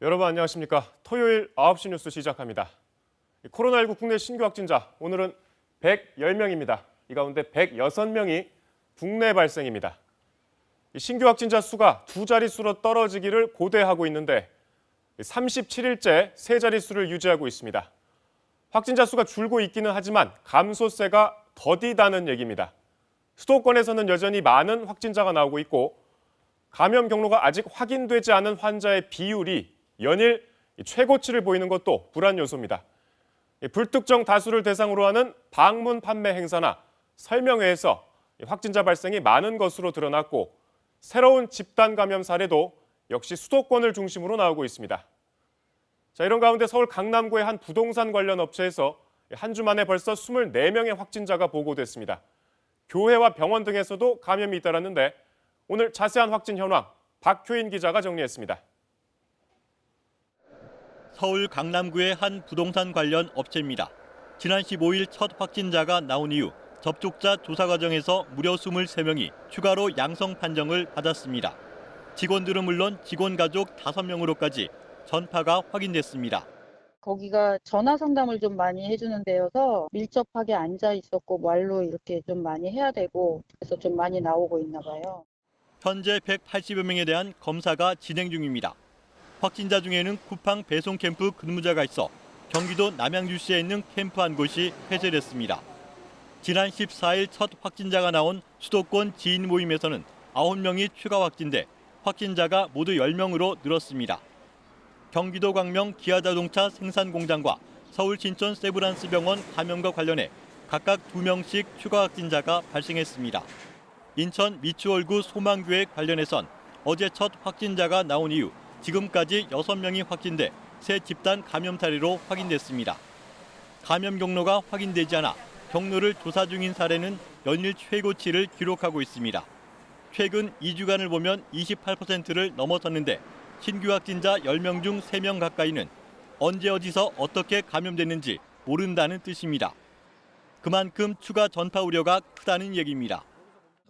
여러분 안녕하십니까? 토요일 9시 뉴스 시작합니다. 코로나19 국내 신규 확진자 오늘은 110명입니다. 이 가운데 106명이 국내 발생입니다. 신규 확진자 수가 두 자릿수로 떨어지기를 고대하고 있는데 37일째 세 자릿수를 유지하고 있습니다. 확진자 수가 줄고 있기는 하지만 감소세가 더디다는 얘기입니다. 수도권에서는 여전히 많은 확진자가 나오고 있고 감염 경로가 아직 확인되지 않은 환자의 비율이 연일 최고치를 보이는 것도 불안 요소입니다. 불특정 다수를 대상으로 하는 방문 판매 행사나 설명회에서 확진자 발생이 많은 것으로 드러났고 새로운 집단 감염 사례도 역시 수도권을 중심으로 나오고 있습니다. 자, 이런 가운데 서울 강남구의 한 부동산 관련 업체에서 한 주 만에 벌써 24명의 확진자가 보고됐습니다. 교회와 병원 등에서도 감염이 잇따랐는데 오늘 자세한 확진 현황 박효인 기자가 정리했습니다. 서울 강남구의 한 부동산 관련 업체입니다. 지난 15일 첫 확진자가 나온 이후 접촉자 조사 과정에서 무려 23명이 추가로 양성 판정을 받았습니다. 직원들은 물론 직원 가족 5명으로까지 전파가 확인됐습니다. 거기가 전화 상담을 좀 많이 해주는 데여서 밀접하게 앉아 있었고 말로 이렇게 좀 많이 해야 되고 그래서 좀 많이 나오고 있나 봐요. 현재 180여 명에 대한 검사가 진행 중입니다. 확진자 중에는 쿠팡 배송 캠프 근무자가 있어 경기도 남양주시에 있는 캠프 한 곳이 폐쇄됐습니다. 지난 14일 첫 확진자가 나온 수도권 지인 모임에서는 9명이 추가 확진돼 확진자가 모두 10명으로 늘었습니다. 경기도 광명 기아자동차 생산공장과 서울 신촌 세브란스 병원 감염과 관련해 각각 2명씩 추가 확진자가 발생했습니다. 인천 미추홀구 소망교회 관련해선 어제 첫 확진자가 나온 이후 지금까지 6명이 확진돼 새 집단 감염 사례로 확인됐습니다. 감염 경로가 확인되지 않아 경로를 조사 중인 사례는 연일 최고치를 기록하고 있습니다. 최근 2주간을 보면 28%를 넘어섰는데 신규 확진자 10명 중 3명 가까이는 언제 어디서 어떻게 감염됐는지 모른다는 뜻입니다. 그만큼 추가 전파 우려가 크다는 얘기입니다.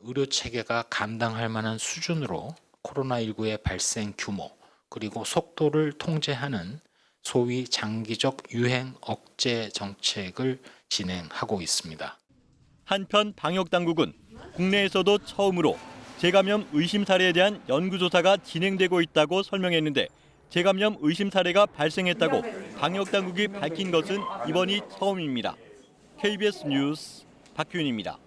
의료 체계가 감당할 만한 수준으로 코로나19의 발생 규모 그리고 속도를 통제하는 소위 장기적 유행 억제 정책을 진행하고 있습니다. 한편 방역당국은 국내에서도 처음으로 재감염 의심 사례에 대한 연구조사가 진행되고 있다고 설명했는데 재감염 의심 사례가 발생했다고 방역당국이 밝힌 것은 이번이 처음입니다. KBS 뉴스 박효인입니다.